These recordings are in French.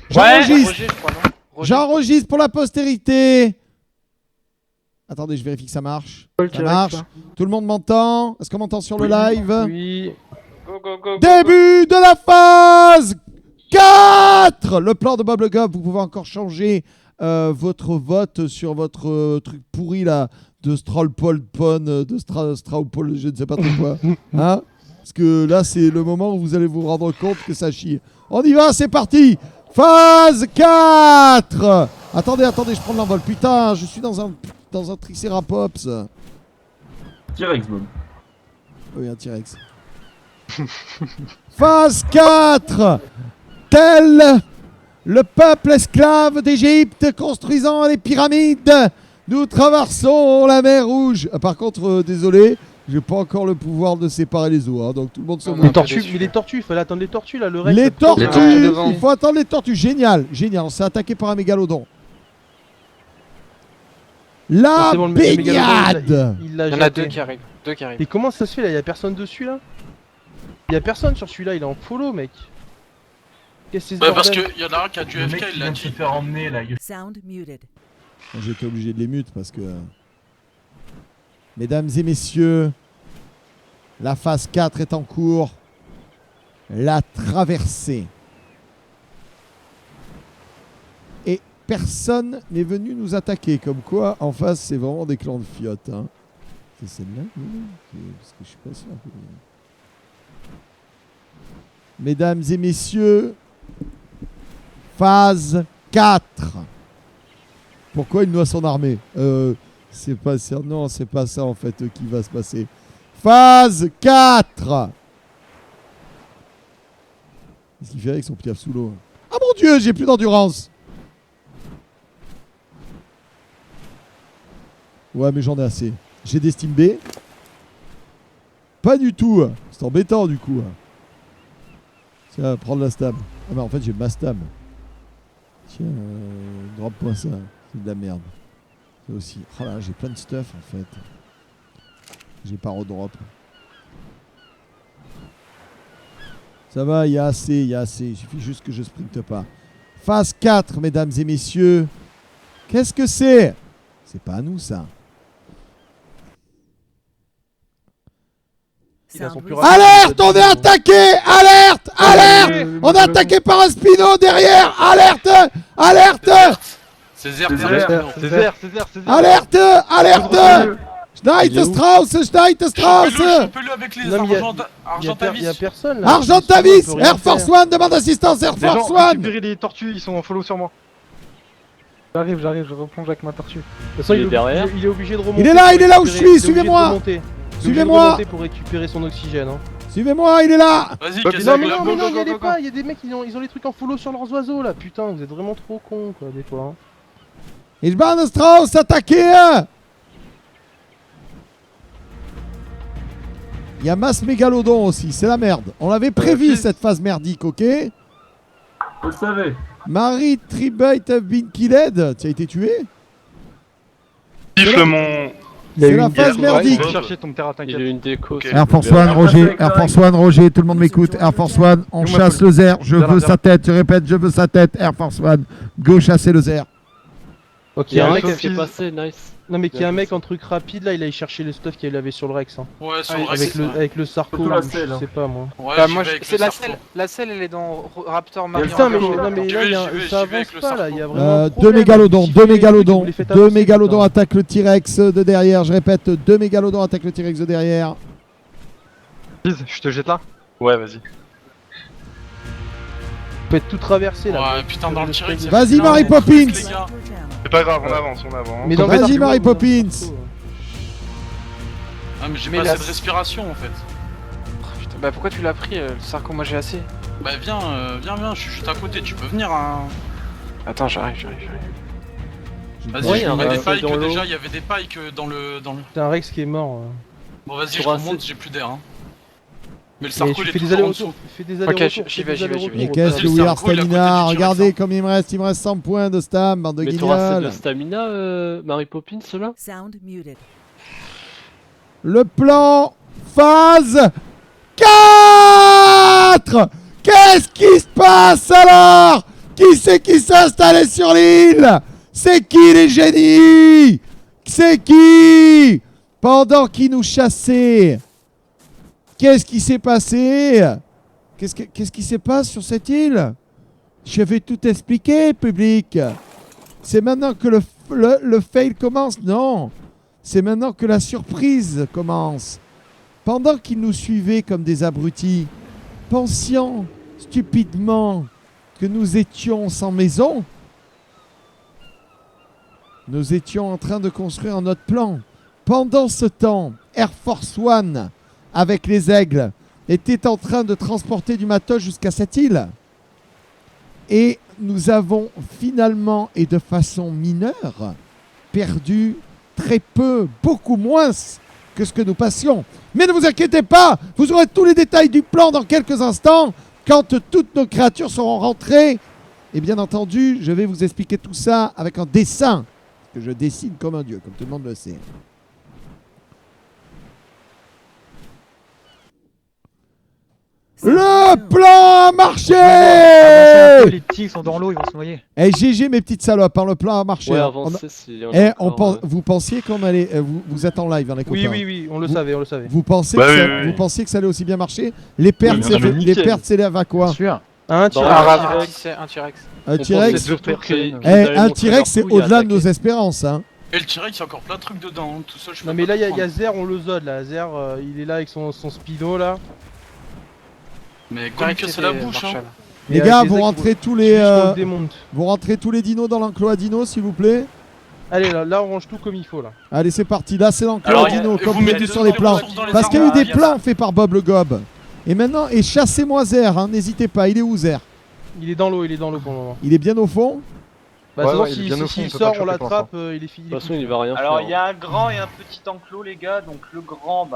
J'enregistre. Roger, je crois, non Roger. J'enregistre pour la postérité. Attendez, je vérifie que ça marche. Ça marche. Tout le monde m'entend? Est-ce qu'on m'entend sur le live? Oui. Go, go, go, go, Début de la phase 4. Le plan de Bob Le Goff, vous pouvez encore changer votre vote sur votre truc pourri là de Strollpolpon, de Straupol, je ne sais pas trop quoi. Hein? Parce que là, c'est le moment où vous allez vous rendre compte que ça chie. On y va, c'est parti. Phase 4. Attendez, je prends l'envol. Putain, je suis dans un Triceratops. T-Rex, Bob. Oui, un T-Rex. Phase 4. Tel le peuple esclave d'Égypte construisant les pyramides, nous traversons la mer Rouge. Par contre, désolé, j'ai pas encore le pouvoir de séparer les eaux, hein, donc tout le monde se Les moque. tortues, mais les tortues, il fallait attendre les tortues là, le Rex. Les tortues, devant. il faut attendre les tortues. Génial, génial. On s'est attaqué par un mégalodon. La C'est bon, le mégalodon, baignade. il l'a Il y en a jeté. deux qui arrivent. Deux qui arrivent. Et comment ça se fait là? Y'a personne dessus là? Y'a personne sur celui-là, il est en follow, mec. Qu'est-ce que c'est ce Parce bordel? qu'il y en a un qui a du Le mec FK, qui il l'a vient de se dit. faire emmener là. Sound muted. J'étais obligé de les mute parce que... Mesdames et messieurs, la phase 4 est en cours. La traversée. Et personne n'est venu nous attaquer. Comme quoi, en face, c'est vraiment des clans de fiottes. Hein. C'est celle-là? Oui, parce que je suis pas sûr. Mesdames et messieurs, phase 4. Pourquoi il noie son armée? C'est pas ça. Non, c'est pas ça en fait qui va se passer. Phase 4. Qu'est-ce qu'il fait avec son piaf sous l'eau? Ah mon dieu, j'ai plus d'endurance. Ouais, mais j'en ai assez. J'ai des Steam B. Pas du tout. C'est embêtant du coup. Tiens, prendre la stab. Ah bah en fait j'ai ma stab. Tiens, drop-moi ça. C'est de la merde. Ça aussi. Oh là, j'ai plein de stuff en fait. J'ai pas redrop. Ça va, il y a assez, il y a assez. Il suffit juste que je sprinte pas. Phase 4, mesdames et messieurs. Qu'est-ce que c'est? C'est pas à nous ça. Il a son Sound plus resumed. Alerte, on est attaqué! Alerte! Alerte! On est attaqué par un Spino derrière! Alerte! Alerte! Césaire, Césaire. Alerte! Alerte! Schneid Strauss! Schneid Strauss! Chope-le avec les Non, mais Argentavis. Y'a personne là. Argentavis! On peut rien Air Force faire. One demande assistance! Air Les gens, Force One! récupérez les tortues, ils sont en follow sur moi. J'arrive, je replonge avec ma tortue. De toute façon, Il est derrière. il est obligé de remonter. Il est là, pour il est là où je récupérer- suis, il est obligé de suivez-moi. remonter. Il est obligé de Suivez-moi! remonter pour récupérer son oxygène. Hein. Suivez-moi, il est là! Vas-y, Non, casse Non avec mais la non, mais bombe. non, y a des pas, y a des mecs ils ont les trucs en follow sur leurs oiseaux là, putain, vous êtes vraiment trop cons quoi des fois. Hein. Ich bin Strauss, attaquez! Il y a masse mégalodon aussi, c'est la merde. On l'avait prévu cette phase merdique, ok? Vous le savez. Marie Tribute have been killed. Tu as été tué? Siffle mon. C'est la phase merdique. Je vais chercher ton terrain, Il y a t'inquiète. une déco. Ok. Air Force One, Roger, Air Force One, Roger, tout le monde m'écoute. Air Force One, on Dis-moi chasse tout. le Zer, je Zera, veux Zera. sa tête, je répète, je veux sa tête. Air Force One, go chasser le Zer. Ok, Il y a un mec mec qui est Sophie. passé, nice. non mais qu'il y a un mec en truc rapide là, il allait chercher le stuff qu'il avait sur le Rex. Hein. Ouais, sur Ah, le oui, reste. Avec le Sarko, Surtout la je selle, hein. sais pas moi. Ouais, Bah, j'y moi, vais avec c'est le la Sarko. selle. La selle, elle est dans Raptor Mario. Putain mais, Sarko. non, mais J'y là vais, y a, j'y vais, ça j'y vais avec avance le pas là, il y a Sarko. vraiment un Deux problème. mégalodons, Il deux fait des mégalodons, trucs, vous les faites deux avancer, mégalodons putain. attaquent le T-Rex de derrière. Je répète, deux mégalodons attaquent le T-Rex de derrière. Lise, je te jette là. Ouais, vas-y. Vous pouvez tout traverser là. Ouais, putain, dans le T-Rex. Vas-y, Non, Mary les Poppins. gars. C'est pas grave, on avance, on avance. Mais dans le Vas-y, Sarko, Mary dans le Poppins. Sarko, Ah, mais j'ai Mais pas la- assez de respiration en fait. Putain, bah pourquoi tu l'as pris, le Sarko? Moi j'ai assez. Bah, viens, je suis juste à côté, tu peux venir. Hein. Attends, j'arrive. Vas-y, Ouais, je un mets des Rex pikes dans l'eau. déjà, il y avait des pikes dans le. C'est un Rex qui est mort. Bon, vas-y, je Sur un remonte, site. j'ai plus d'air. Hein. Mais le Mais Sarko, tu il est fais des toujours en allers-retours. dessous. Fais des allers-retours. j'y fais vais, des j'y vais, j'y allers-retours. vais. Et qu'est-ce Vas-y, que le We Are Sarko, il est à côté Stamina? du T-Rex, Regardez hein. comme il me reste 100 points de stam, bande de Mais t'auras assez de guignols. stamina, Mary Poppins, là? Sound muted. Le plan phase 4. Qu'est-ce qui se passe alors? Qui c'est qui s'est installé sur l'île? C'est qui les génies? C'est qui? Pendant qu'ils nous chassaient, qu'est-ce qui s'est passé? Qu'est-ce qui se passe sur cette île? Je vais tout expliquer, public. C'est maintenant que le fail commence? Non. C'est maintenant que la surprise commence. Pendant qu'ils nous suivaient comme des abrutis, pensions stupidement que nous étions sans maison, nous étions en train de construire notre plan. Pendant ce temps, Air Force One, avec les aigles, était en train de transporter du matos jusqu'à cette île. Et nous avons finalement, et de façon mineure, perdu très peu, beaucoup moins que ce que nous passions. Mais ne vous inquiétez pas, vous aurez tous les détails du plan dans quelques instants, quand toutes nos créatures seront rentrées. Et bien entendu, je vais vous expliquer tout ça avec un dessin, que je dessine comme un dieu, comme tout le monde le sait. Le plan a marché! Les petits sont dans l'eau, ils vont se noyer. Eh GG mes petites salopes, hein, le plan a marché. Ouais, hein. avancez si Vous pensiez qu'on allait... vous êtes en live, hein, les copains. Oui, on le savait, on le savait. Vous pensez, Bah vous pensiez que ça allait aussi bien marcher? Les pertes, Oui, mais les pertes s'élèvent à quoi? Bien sûr. Un Bon, T-Rex. Un T-Rex. Un On T-Rex? pensait surtout qu'ils Eh, allaient un montrer T-Rex, leur c'est couille et au-delà de nos attaquer. espérances. Hein. Et le T-Rex, il y a encore plein de trucs dedans. Tout seul, je peux Non pas mais là il y a comprendre. Zer, on le zode là. Zer, il est là avec son speedo là. Mais comme que c'est la bouche, hein. Les Et gars, avec vous les rentrez tous qu'on les... le démonte. vous rentrez tous les dinos dans l'enclos à dinos, s'il vous plaît. Allez là on range tout comme il faut là. Allez, c'est parti. Là, c'est l'enclos Alors, à dinos, et comme vous vous mettez mettez sur les toutes plans. ressources dans les Parce qu'il y a eu armes, des il y a plans faits par Bob le Gob. Et maintenant, et chassez-moi Zer, hein, n'hésitez pas. Il est où Zer? Il est dans l'eau pour le moment. Il est bien au fond? Bah Ouais, sinon ouais, il est bien au fond, s'il on peut sort, pas on le choper pour l'attrape, il est fini. De toute façon, il va rien Alors faire. il y a un grand et un petit enclos les gars, donc le grand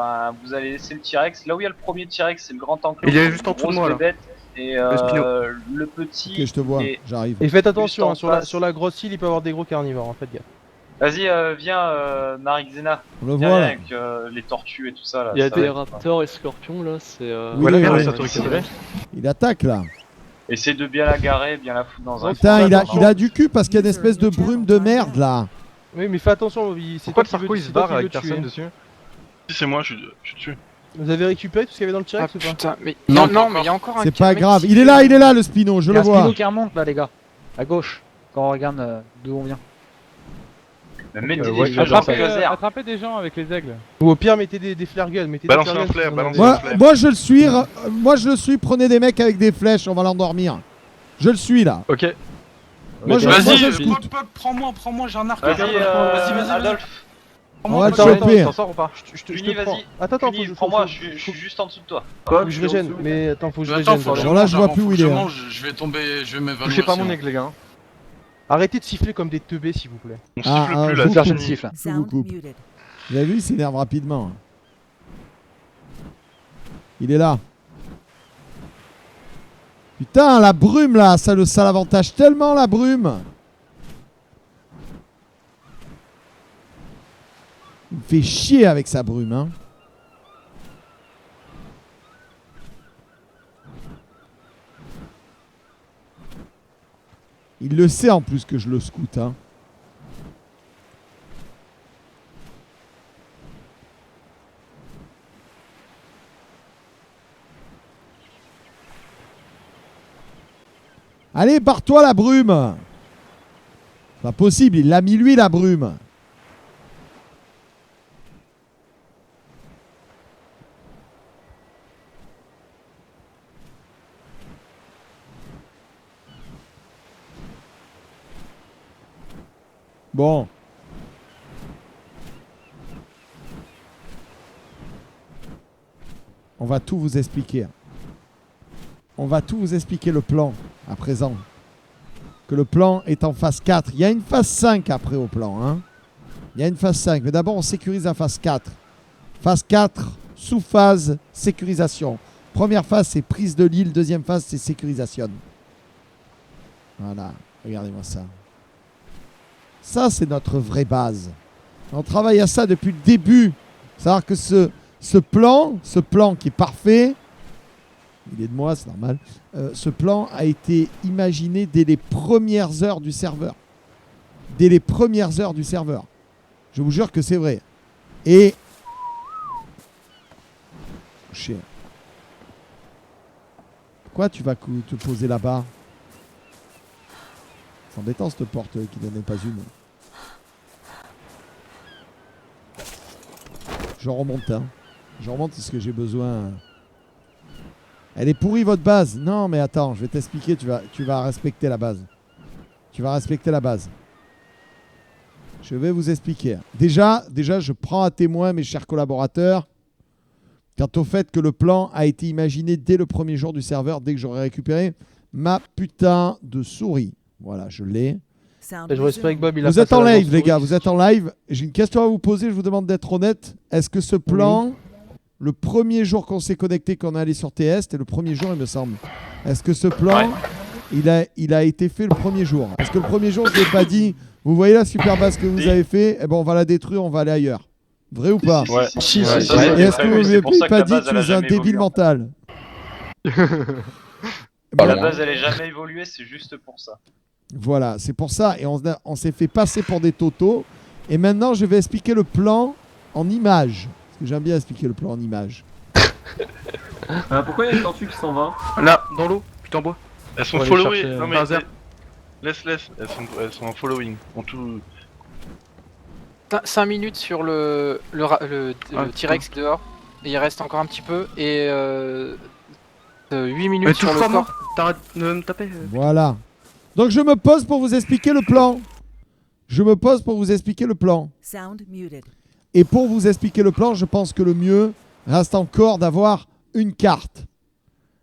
vous allez laisser le T-Rex, là où il y a le premier T-Rex c'est le grand enclos. Il est juste en dessous de moi, là. Bébête, et Spino. le petit... Ok, je te vois. et- J'arrive. Et faites attention, Juste en hein, face. sur la grosse île il peut y avoir des gros carnivores en fait gars. Vas-y viens Marixena, On le viens voit là. avec les tortues et tout ça là. Il y a ça des va être- raptors et scorpions là, c'est. Oui, Voilà, oui, regarde, oui. ça te récupère. Il attaque là. Essaie de bien la garer, bien la foutre dans un... Putain, il a du cul parce qu'il y a une espèce de brume de merde là. Oui mais fais attention, c'est Pourquoi toi le qui veux Sarko il se c'est toi barre qui veux avec tuer. personne dessus? Si c'est moi, je suis dessus. Vous avez récupéré tout ce qu'il y avait dans le Ah T-Rex ou pas? putain, mais Non, non, pas mais il y a encore un C'est pas mec grave. qui Il est là le Spino, je Il y le a un vois. Spino qui remonte là, les gars. À gauche. Quand on regarde d'où on vient. Mais mettez ouais, des flèches dans Attrapez, le laser. attrapez des gens avec les aigles. Ou au pire mettez des flare guns, mettez Balance des un flare guns flare, si vous en balance avez. un Ouais. Moi je le suis, prenez des mecs avec des flèches, on va l'endormir. Je le suis là. Ok. Moi je Vas-y, le scout. Pop, prends-moi, j'ai un arc. Vas-y vas-y. Adolphe, On va le Attends, choper. t'en sors ou pas? Je Uni, te prends. vas-y. Attends, Uni, faut prends-moi, je suis juste en dessous de toi. faut que je régène. Mais attends, faut que je Attends, régène. faut que pardon. Bon, là, je vois avant, plus faut où que il est, hein. mange, je vais tomber, je vais m'évanouir. Touchez pas mon sinon. aigle, les gars. Arrêtez de siffler comme des teubés s'il vous plaît. On Ah, siffle ah, plus vous- là, c'est Personne fini. siffle. Je vous coupe. Vous avez vu, il s'énerve rapidement. Il est là. Putain, la brume là, ça l'avantage tellement la brume. Il me fait chier avec sa brume, hein. Il le sait en plus que je le scoute, hein. Allez, barre-toi la brume. Pas possible, il l'a mis lui la brume. Bon. On va tout vous expliquer. On va tout vous expliquer le plan à présent. Que le plan est en phase 4. Il y a une phase 5 après au plan. Hein. Il y a une phase 5. Mais d'abord, on sécurise la phase 4. Phase 4, sous-phase, sécurisation. Première phase, c'est prise de l'île. Deuxième phase, c'est sécurisation. Voilà. Regardez-moi ça. Ça, c'est notre vraie base. On travaille à ça depuis le début. C'est-à-dire que ce plan qui est parfait, Il est de moi, c'est normal. Ce plan a été imaginé dès les premières heures du serveur. Dès les premières heures du serveur. Je vous jure que c'est vrai. Et... Chien. Pourquoi tu vas te poser là-bas? C'est embêtant cette porte qui n'en est pas une. Je remonte, hein. Je remonte parce que j'ai besoin... Elle est pourrie votre base. Non mais attends, je vais t'expliquer, tu vas respecter la base. Tu vas respecter la base. Je vais vous expliquer. Déjà, je prends à témoin mes chers collaborateurs quant au fait que le plan a été imaginé dès le premier jour du serveur, dès que j'aurai récupéré ma putain de souris. Voilà, je l'ai. Je respecte Bob, il a Vous êtes passé en la live, danse les gars, souris. vous êtes en live. J'ai une question à vous poser, je vous demande d'être honnête. Est-ce que ce plan, le premier jour qu'on s'est connecté, qu'on est allé sur TS, c'était le premier jour, il me semble. Est-ce que ce plan, il a été fait le premier jour? Est-ce que le premier jour, je ne l'ai pas dit, vous voyez la super base que vous avez fait, eh ben on va la détruire, on va aller ailleurs. Vrai ou pas? Ouais. Si, Ouais. si, ça, Et est-ce que vous c'est m'avez pour ça que pas la dit base, que elle tu a es un jamais débile évolué. mental? La base, elle est jamais évoluée, c'est juste pour ça. Voilà, c'est pour ça. Et on s'est fait passer pour des totos. Et maintenant, je vais expliquer le plan en images. Parce que j'aime bien expliquer le plan en images. Pourquoi il y a une tortue qui s'en va? Là, dans l'eau, putain bois. Elles sont On va aller followées. chercher, Non mais Bowser. laisse. Elles sont en following. En tout. 5 minutes sur le T-Rex dehors. Et il reste encore un petit peu. Et 8 minutes Mais sur touche le pas moi. corps. T'arrêtes de me taper. Voilà. Donc, je me pose pour vous expliquer le plan. Sound muted. Et pour vous expliquer le plan, je pense que le mieux reste encore d'avoir une carte.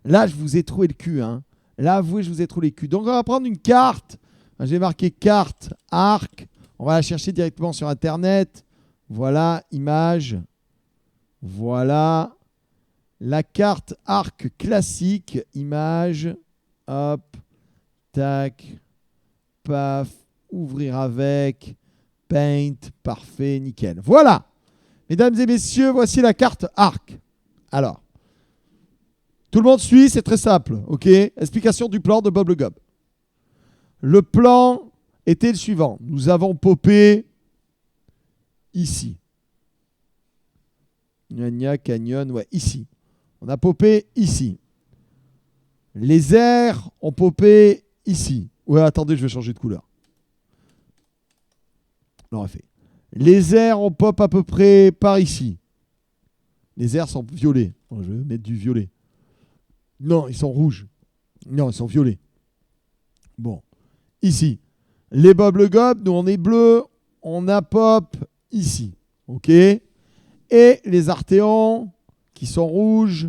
Là, je vous ai trouvé le cul. Hein. Là, avouez, je vous ai trouvé le cul. Donc, on va prendre une carte. J'ai marqué carte, arc. On va la chercher directement sur Internet. Voilà, image. Voilà. La carte arc classique. Image. Hop. Tac. Paf. Ouvrir avec. Paint. Parfait. Nickel. Voilà. Mesdames et messieurs, voici la carte arc. Alors. Tout le monde suit, c'est très simple. Ok. Explication du plan de Bob le Gob. Le plan était le suivant. Nous avons popé ici. Gna canyon, ouais, ici. On a popé ici. Les airs ont popé ici. Ouais, attendez, je vais changer de couleur. On l'aurait fait. Les airs ont pop à peu près par ici. Les airs sont violets. Bon, je vais mettre du violet. Non, ils sont rouges. Non, ils sont violets. Bon. Ici. Les Bob le Gob, nous on est bleu, on a pop ici. Ok. Et les Artéons, qui sont rouges,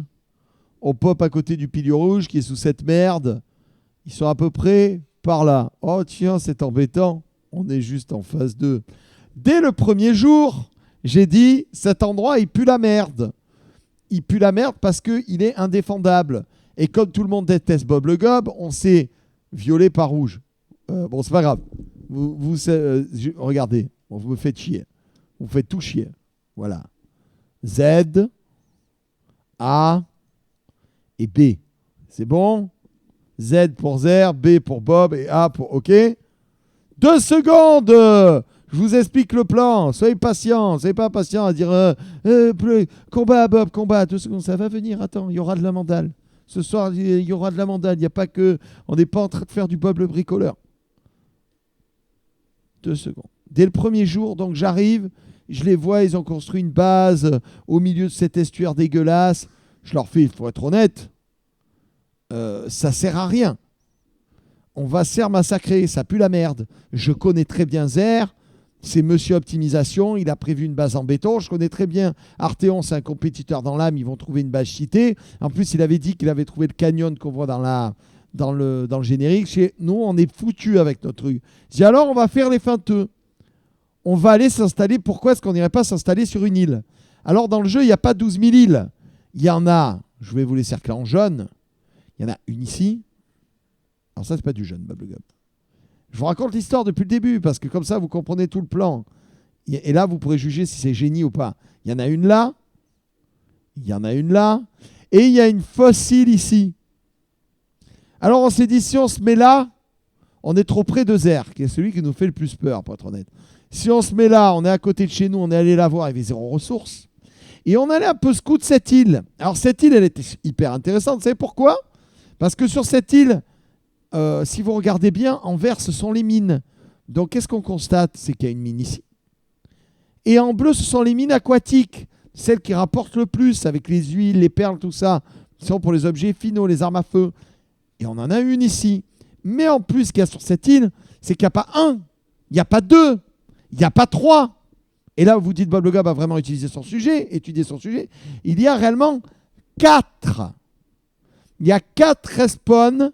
on pop à côté du pilier rouge qui est sous cette merde. Ils sont à peu près par là. Oh tiens, c'est embêtant. On est juste en phase 2. Dès le premier jour, j'ai dit, cet endroit, il pue la merde. Il pue la merde parce qu'il est indéfendable. Et comme tout le monde déteste Bob le Gob, on s'est violet par rouge. Bon, c'est pas grave. Regardez, bon, vous me faites chier. Vous me faites tout chier. Voilà. Z, A et B. C'est bon? Z pour Zer, B pour Bob et A pour OK. 2 secondes. Je vous explique le plan. Soyez patients. Soyez pas patients à dire combat Bob, combat. 2 secondes, ça va venir. Attends, il y aura de la mandale. Ce soir, il y aura de la mandale. Il n'y a pas que... On n'est pas en train de faire du Bob le bricoleur. 2 secondes. Dès le premier jour, donc j'arrive, je les vois, ils ont construit une base au milieu de cet estuaire dégueulasse. Je leur fais, il faut être honnête, ça sert à rien. On va se faire massacrer, ça pue la merde. Je connais très bien Zer, c'est Monsieur Optimisation, il a prévu une base en béton. Je connais très bien Artéon, c'est un compétiteur dans l'âme, ils vont trouver une base cheatée. En plus, il avait dit qu'il avait trouvé le canyon qu'on voit dans le générique. Chez nous, on est foutu avec notre truc. Je dis alors, on va faire les feinteux. On va aller s'installer. Pourquoi est-ce qu'on n'irait pas s'installer sur une île? Alors, dans le jeu, il n'y a pas 12 000 îles. Il y en a, je vais vous les cercler en jaune. Il y en a une ici. Alors ça, c'est pas du jaune, Bob le Gob. Je vous raconte l'histoire depuis le début, parce que comme ça, vous comprenez tout le plan. Et là, vous pourrez juger si c'est génie ou pas. Il y en a une là. Il y en a une là. Et il y a une fosse-île ici. Alors on s'est dit, si on se met là, on est trop près de Zer, qui est celui qui nous fait le plus peur, pour être honnête. Si on se met là, on est à côté de chez nous, on est allé la voir, il y avait 0 ressources. Et on allait un peu scout cette île. Alors cette île, elle était hyper intéressante. Vous savez pourquoi? Parce que sur cette île, si vous regardez bien, en vert, ce sont les mines. Donc qu'est-ce qu'on constate? C'est qu'il y a une mine ici. Et en bleu, ce sont les mines aquatiques, celles qui rapportent le plus, avec les huiles, les perles, tout ça. Ce sont pour les objets finaux, les armes à feu. Et on en a une ici. Mais en plus, ce qu'il y a sur cette île, c'est qu'il n'y a pas un, il n'y a pas deux, il n'y a pas trois. Et là, vous dites, Bob le gars va vraiment étudier son sujet. Il y a réellement 4. Il y a 4 respawns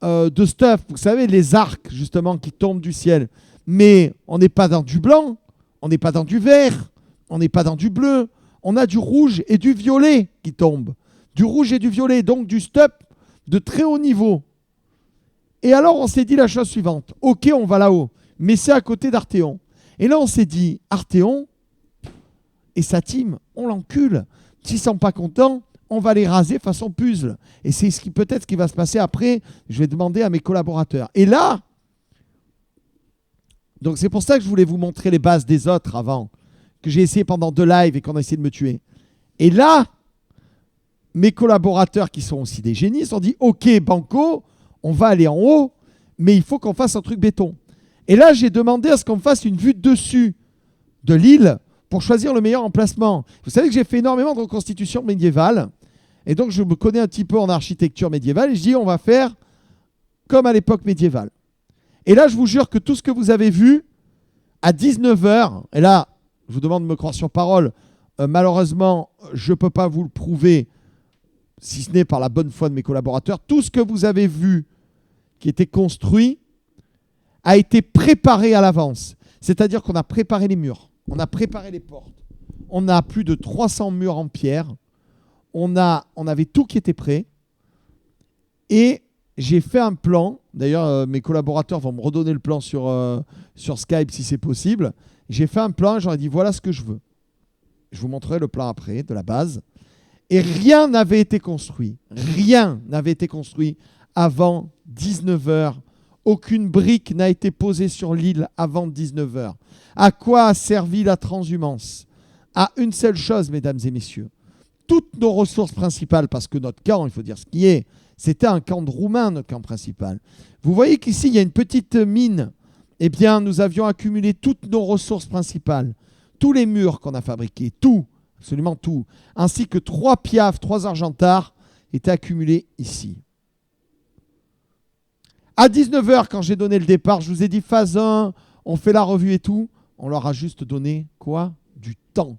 de stuff. Vous savez, les arcs, justement, qui tombent du ciel. Mais on n'est pas dans du blanc, on n'est pas dans du vert, on n'est pas dans du bleu. On a du rouge et du violet qui tombent. Du rouge et du violet, donc du stuff de très haut niveau. Et alors, on s'est dit la chose suivante. Ok, on va là-haut, mais c'est à côté d'Arthéon. Et là, on s'est dit, Arthéon et sa team, on l'encule. S'ils ne sont pas contents, on va les raser façon puzzle. Et c'est peut-être ce qui va se passer après. Je vais demander à mes collaborateurs. Et là, donc c'est pour ça que je voulais vous montrer les bases des autres avant, que j'ai essayé pendant 2 lives et qu'on a essayé de me tuer. Et là, mes collaborateurs qui sont aussi des génies se sont dit, ok, banco, on va aller en haut, mais il faut qu'on fasse un truc béton. Et là, j'ai demandé à ce qu'on fasse une vue de dessus de l'île pour choisir le meilleur emplacement. Vous savez que j'ai fait énormément de reconstitution médiévale. Et donc, je me connais un petit peu en architecture médiévale. Et je dis, on va faire comme à l'époque médiévale. Et là, je vous jure que tout ce que vous avez vu, à 19h, et là, je vous demande de me croire sur parole, malheureusement, je ne peux pas vous le prouver, si ce n'est par la bonne foi de mes collaborateurs. Tout ce que vous avez vu qui était construit a été préparé à l'avance. C'est-à-dire qu'on a préparé les murs, on a préparé les portes, on a plus de 300 murs en pierre, on avait tout qui était prêt. Et j'ai fait un plan. D'ailleurs, mes collaborateurs vont me redonner le plan sur Skype si c'est possible. J'ai fait un plan et j'aurais dit voilà ce que je veux. Je vous montrerai le plan après, de la base. Et rien n'avait été construit. Rien n'avait été construit avant 19h. Aucune brique n'a été posée sur l'île avant 19h. À quoi a servi la transhumance? À une seule chose, mesdames et messieurs. Toutes nos ressources principales, parce que notre camp, il faut dire ce qui est, c'était un camp de Roumains, notre camp principal. Vous voyez qu'ici, il y a une petite mine. Eh bien, nous avions accumulé toutes nos ressources principales. Tous les murs qu'on a fabriqués, tout, absolument tout, ainsi que 3 piafs, 3 argentards, étaient accumulés ici. À 19h, quand j'ai donné le départ, je vous ai dit phase 1, on fait la revue et tout. On leur a juste donné quoi? Du temps.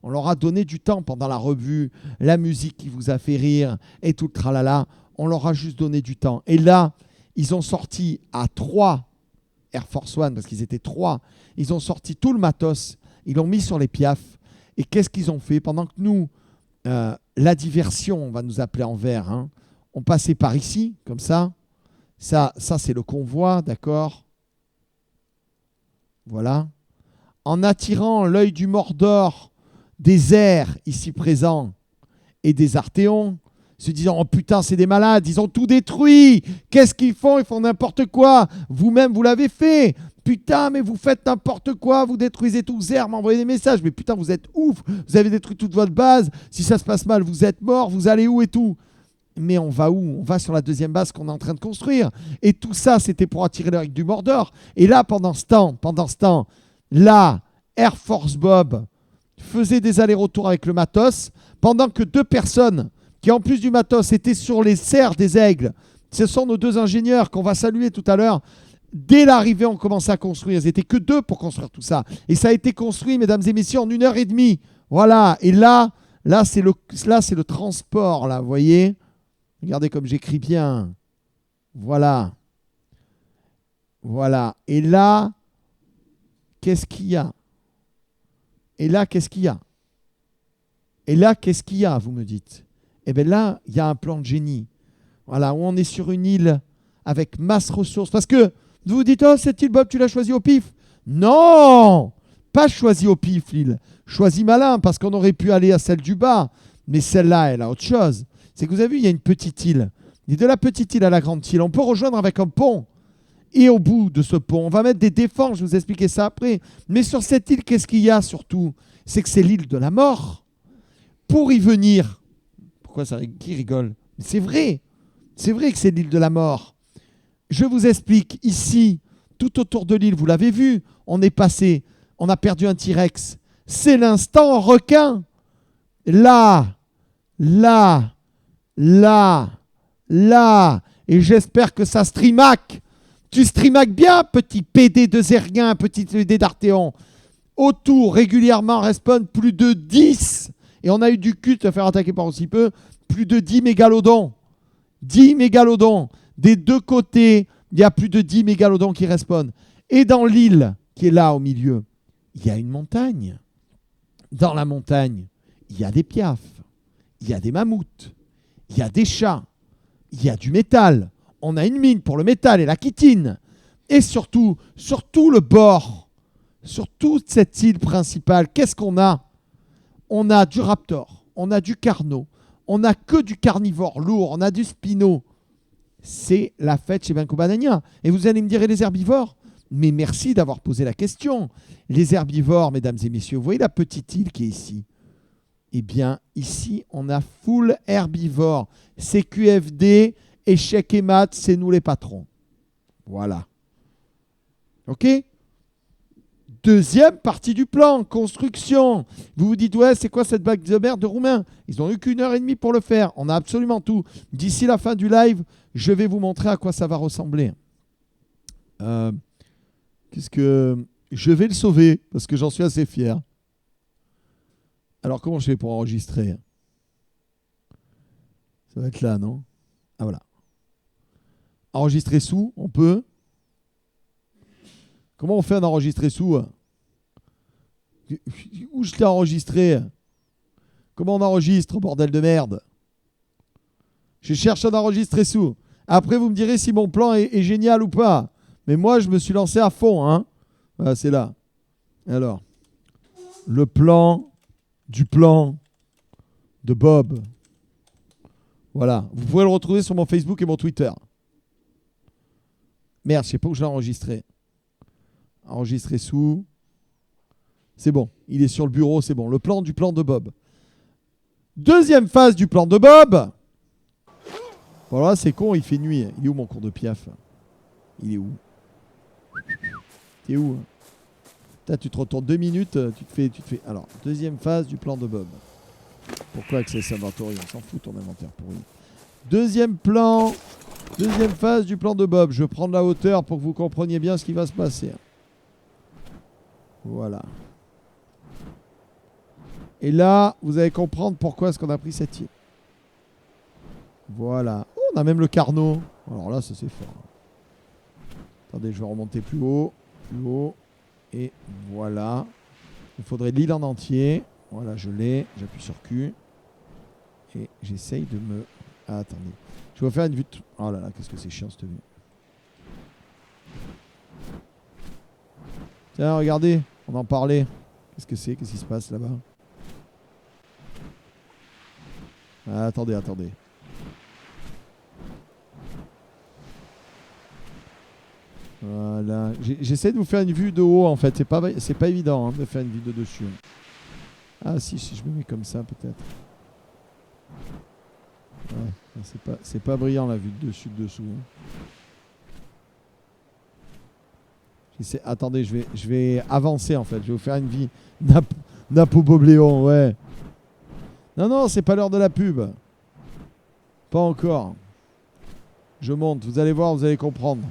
On leur a donné du temps pendant la revue, la musique qui vous a fait rire et tout le tralala. On leur a juste donné du temps. Et là, ils ont sorti à 3 Air Force One, parce qu'ils étaient 3. Ils ont sorti tout le matos. Ils l'ont mis sur les piafs. Et qu'est-ce qu'ils ont fait? Pendant que nous, la diversion, on va nous appeler en vert, hein, on passait par ici, comme ça. Ça c'est le convoi, d'accord? Voilà. En attirant l'œil du Mordor des airs ici présents et des Arthéons, se disant « Oh putain, c'est des malades, ils ont tout détruit. Qu'est-ce qu'ils font? Ils font n'importe quoi. Vous-même, vous l'avez fait. Putain, mais vous faites n'importe quoi. Vous détruisez tout. Zer m'a envoyé des messages. Mais putain, vous êtes ouf. Vous avez détruit toute votre base. Si ça se passe mal, vous êtes mort. Vous allez où et tout ?» Mais on va où? On va sur la deuxième base qu'on est en train de construire. Et tout ça, c'était pour attirer l'œil du Mordor. Et là, pendant ce temps, là, Air Force Bob faisait des allers-retours avec le matos, pendant que 2 personnes qui, en plus du matos, étaient sur les serres des aigles. Ce sont nos 2 ingénieurs qu'on va saluer tout à l'heure. Dès l'arrivée, on commençait à construire. Ils n'étaient que 2 pour construire tout ça. Et ça a été construit, mesdames et messieurs, en 1h30. Voilà. Et là c'est le transport, là, vous voyez? Regardez comme j'écris bien. Voilà. Voilà. Et là, qu'est-ce qu'il y a? Et là, qu'est-ce qu'il y a? Et là, qu'est-ce qu'il y a, vous me dites? Eh bien là, il y a un plan de génie. Voilà, où on est sur une île avec masse ressources. Parce que vous vous dites, oh, cette île, Bob, tu l'as choisie au pif? Non! Pas choisie au pif, l'île. Choisie malin, parce qu'on aurait pu aller à celle du bas. Mais celle-là, elle a autre chose. c'est que vous avez vu, il y a une petite île. Et de la petite île à la grande île, on peut rejoindre avec un pont. Et au bout de ce pont, on va mettre des défenses, je vais vous expliquer ça après. Mais sur cette île, qu'est-ce qu'il y a surtout? C'est que c'est l'île de la mort. Pour y venir, pourquoi ça, qui rigole? C'est vrai que c'est l'île de la mort. Je vous explique, ici, tout autour de l'île, vous l'avez vu, on est passé, on a perdu un T-Rex. C'est l'instant requin. Là, et j'espère que ça streamac. Tu streamac bien, petit PD de Zerguin, petit PD d'Artéon. Autour, régulièrement, respawn plus de 10. Et on a eu du cul de se faire attaquer par aussi peu. Plus de 10 mégalodons. 10 mégalodons. Des deux côtés, il y a plus de 10 mégalodons qui respawnent. Et dans l'île, qui est là au milieu, il y a une montagne. Dans la montagne, il y a des piafs. Il y a des mammouths. Il y a des chats. Il y a du métal. On a une mine pour le métal et la chitine. Et surtout, sur tout le bord, sur toute cette île principale, qu'est-ce qu'on a? On a du raptor, on a du carno, on n'a que du carnivore lourd, on a du spino. C'est la fête chez Banco Banania. Et vous allez me dire, et les herbivores? Mais merci d'avoir posé la question. Les herbivores, mesdames et messieurs, vous voyez la petite île qui est ici? Eh bien, ici, on a full herbivore. C'est QFD, échec et mat, c'est nous les patrons. Voilà. OK? Deuxième partie du plan, construction. Vous vous dites, ouais, c'est quoi cette bague de merde de Roumain? Ils n'ont eu qu'1h30 pour le faire. On a absolument tout. D'ici la fin du live, je vais vous montrer à quoi ça va ressembler. Qu'est-ce que... Je vais le sauver, parce que j'en suis assez fier. Alors, comment je fais pour enregistrer? Ça va être là, non? Ah, voilà. Enregistrer sous, on peut. Comment on fait un enregistrer sous? Où je l'ai enregistré? Comment on enregistre, bordel de merde? Je cherche un enregistrer sous. Après, vous me direz si mon plan est génial ou pas. Mais moi, je me suis lancé à fond. Hein. Voilà, c'est là. Alors, le plan du plan de Bob. Voilà. Vous pouvez le retrouver sur mon Facebook et mon Twitter. Merde, je sais pas où je l'ai enregistré. Enregistrer sous. C'est bon. Il est sur le bureau, c'est bon. Le plan du plan de Bob. Deuxième phase du plan de Bob. Voilà, c'est con, il fait nuit. Il est où mon cours de piaf? Il est où? T'es où? Putain, tu te retournes 2 minutes, tu te fais... Alors, deuxième phase du plan de Bob. Pourquoi Access Inventory? On s'en fout ton inventaire pourri. Deuxième plan... Deuxième phase du plan de Bob. Je vais prendre la hauteur pour que vous compreniez bien ce qui va se passer. Voilà. Et là, vous allez comprendre pourquoi est-ce qu'on a pris cette île. Voilà. Oh, on a même le carnot. Alors là, ça c'est fort. Attendez, je vais remonter plus haut. Plus haut. Et voilà. Il faudrait l'île en entier. Voilà, je l'ai. J'appuie sur Q. Et j'essaye de me... Ah, attendez. Je vais faire une vue... Oh là là, qu'est-ce que c'est chiant cette vue. Tiens, regardez. On en parlait. Qu'est-ce que c'est? Qu'est-ce qui se passe là-bas? Ah, attendez. Voilà. J'essaie de vous faire une vue de haut en fait. C'est pas évident hein, de faire une vue de dessus. Ah si je me mets comme ça peut-être. Ouais, c'est pas brillant la vue de dessus de dessous. Hein. Attendez, je vais avancer en fait. Je vais vous faire une vie. Napo Bobléon, ouais. Non, c'est pas l'heure de la pub. Pas encore. Je monte, vous allez voir, vous allez comprendre.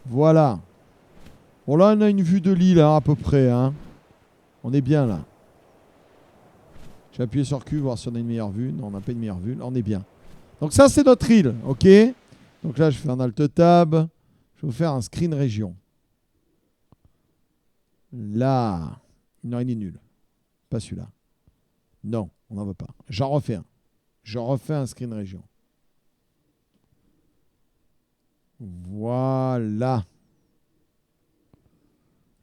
Voilà. Bon là, on a une vue de l'île hein, à peu près. Hein. On est bien là. Je vais appuyer sur Q, voir si on a une meilleure vue. Non, on n'a pas une meilleure vue. Là, on est bien. Donc ça, c'est notre île. OK. Donc là, je fais un Alt-Tab. Je vais vous faire un screen région. Là. Non, il est nul. Pas celui-là. Non, on n'en veut pas. J'en refais un. Je refais un screen région. Voilà.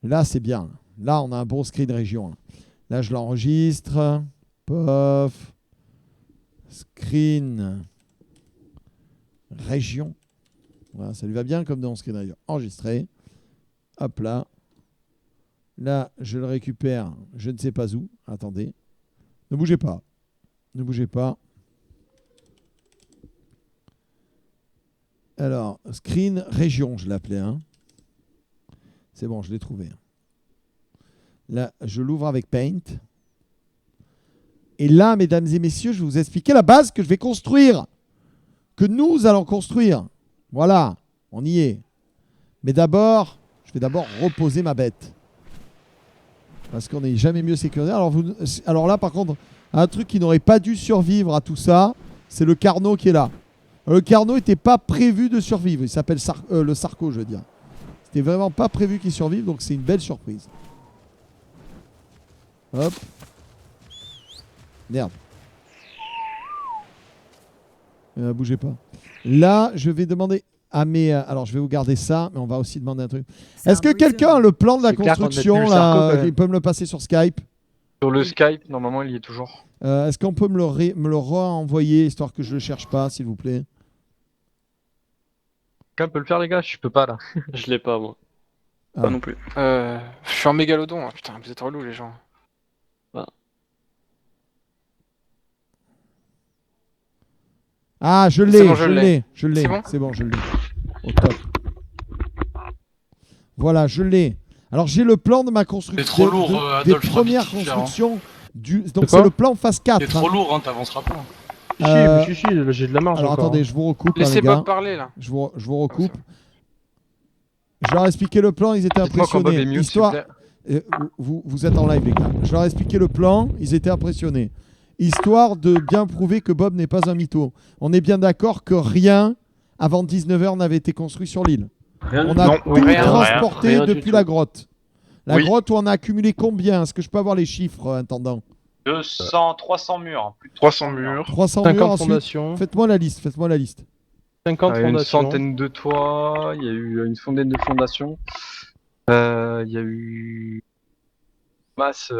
Là, c'est bien. Là, on a un bon screen région. Là, je l'enregistre. Pof. Screen. Région. Voilà, ça lui va bien comme dans Screen Région. Enregistré. Hop là. Là, je le récupère. Je ne sais pas où. Attendez. Ne bougez pas. Ne bougez pas. Alors, Screen Région, je l'appelais. Hein. C'est bon, je l'ai trouvé. Là, je l'ouvre avec Paint. Et là, mesdames et messieurs, je vais vous expliquer la base que je vais construire. Que nous allons construire. Voilà, on y est. Mais d'abord, je vais d'abord reposer ma bête. Parce qu'on n'est jamais mieux sécurisé. Alors là, par contre, un truc qui n'aurait pas dû survivre à tout ça, c'est le Carnot qui est là. Le Carnot n'était pas prévu de survivre. Il s'appelle le Sarco, je veux dire. C'était vraiment pas prévu qu'il survive, donc c'est une belle surprise. Hop. Merde. Bougez pas. Là, je vais demander à mes... alors, je vais vous garder ça, mais on va aussi demander un truc. Est-ce que quelqu'un a le plan de la construction là, il peut me le passer sur Skype? Sur le Skype, normalement, il y est toujours. Est-ce qu'on peut me le renvoyer, histoire que je le cherche pas, s'il vous plaît? Quelqu'un peut le faire, les gars? Je peux pas, là. Je l'ai pas, moi. Ah. Pas non plus. Je suis en mégalodon, hein. Putain, vous êtes relous les gens. Ah, je C'est l'ai, bon, je l'ai. C'est bon C'est bon, je l'ai. Au top. Voilà, je l'ai. Alors, j'ai le plan de ma construction. C'est trop lourd, des Adolphe, premières Rabbit, constructions. Donc, c'est le plan phase 4. C'est trop lourd, hein, t'avanceras pas. Chichi, j'ai de la marge alors, encore. attendez, je vous recoupe. Laissez les gars. Bob parler là. Je vous recoupe. Je leur ai expliqué le plan, ils étaient Dites-moi quand Bob est impressionnés. mute, s'il vous plaît. Vous êtes en live, les gars. Je leur ai expliqué le plan, ils étaient impressionnés. Histoire de bien prouver que Bob n'est pas un mytho. On est bien d'accord que rien, avant 19h, n'avait été construit sur l'île. On a tout transporté rien du depuis tout. la grotte. La Oui. grotte où on a accumulé combien? Est-ce que je peux avoir les chiffres, intendant? 300 murs. Plus de 300 murs. 300 50 murs ensuite. fondations. Faites-moi la liste, 50 Il y a une fondations. centaine de toits, il y a eu une centaine de fondations. Il y a eu masse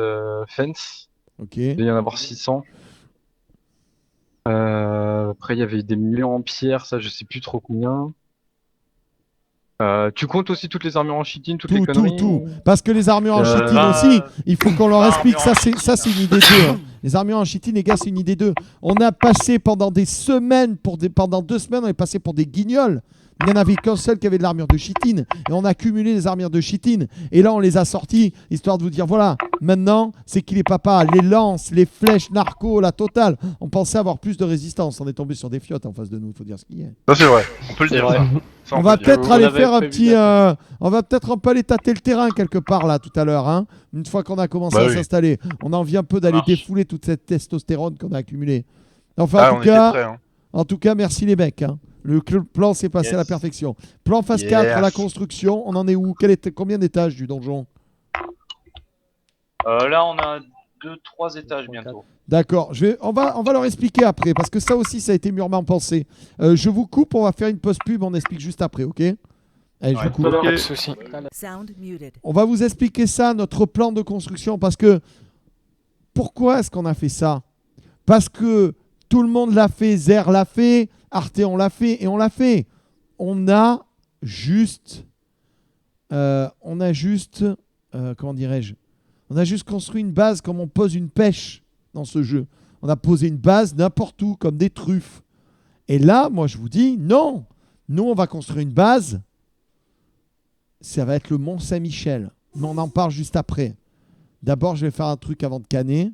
fence, Ok. il doit y en avoir 600. Après, il y avait des millions en pierre, ça je sais plus trop combien. Tu comptes aussi toutes les armures en chitine, toutes les conneries? Tout. Parce que les armures en chitine bah, aussi, il faut qu'on leur explique. Ça, armures en c'est une idée d'eux. Hein. Les armures en chitine, les gars, c'est une idée d'eux. On a passé pendant des semaines, pendant 2 semaines, on est passé pour des guignols. Il n'y en avait qu'un seul qui avait de l'armure de chitine. Et on a cumulé les armures de chitine. Et là, on les a sorties, histoire de vous dire, voilà, maintenant, c'est qui les papas? Les lances, les flèches, narco, la totale. On pensait avoir plus de résistance. On est tombé sur des fiottes en face de nous, il faut dire ce qu'il y a. Ça, c'est vrai. On peut le dire. vrai. Ça, On va peut le dire. peut-être On aller avait faire un prévu petit... on va peut-être un peu aller tâter le terrain quelque part là tout à l'heure. Hein, une fois qu'on a commencé Bah à oui. s'installer. On a envie un peu d'aller marche. défouler toute cette testostérone qu'on a accumulée. Enfin, Ah, en, on tout cas, était prêts. Hein. en tout cas, merci les mecs. Hein. Le plan s'est passé à la Yes. perfection. Plan phase Yes. 4, la construction. On en est où? Combien d'étages du donjon? Là, on a 2-3 étages bientôt. D'accord. On va leur expliquer après, parce que ça aussi, ça a été mûrement pensé. Je vous coupe, on va faire une pause pub, on explique juste après, ok? Allez, je vous coupe. Pas de soucis. Sound muted. On va vous expliquer ça, notre plan de construction, parce que pourquoi est-ce qu'on a fait ça? Parce que tout le monde l'a fait, Zer l'a fait, Arteon l'a fait, et on l'a fait. On a juste, comment dirais-je? On a juste construit une base comme on pose une pêche dans ce jeu. On a posé une base n'importe où, comme des truffes. Et là, moi, je vous dis, non. Nous, on va construire une base. Ça va être le Mont Saint-Michel. Mais on en parle juste après. D'abord, je vais faire un truc avant de canner.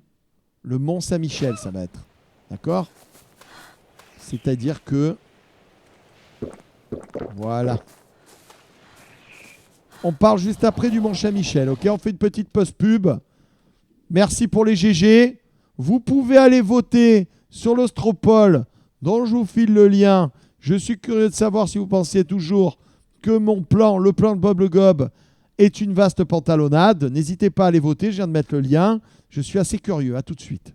Le Mont Saint-Michel, ça va être. D'accord? C'est-à-dire que... Voilà. On parle juste après du Mont Saint-Michel. Ok, on fait une petite pause pub. Merci pour les GG. Vous pouvez aller voter sur l'Ostropole, dont je vous file le lien. Je suis curieux de savoir si vous pensez toujours que mon plan, le plan de Bob le Gob, est une vaste pantalonnade. N'hésitez pas à aller voter, je viens de mettre le lien. Je suis assez curieux. À tout de suite.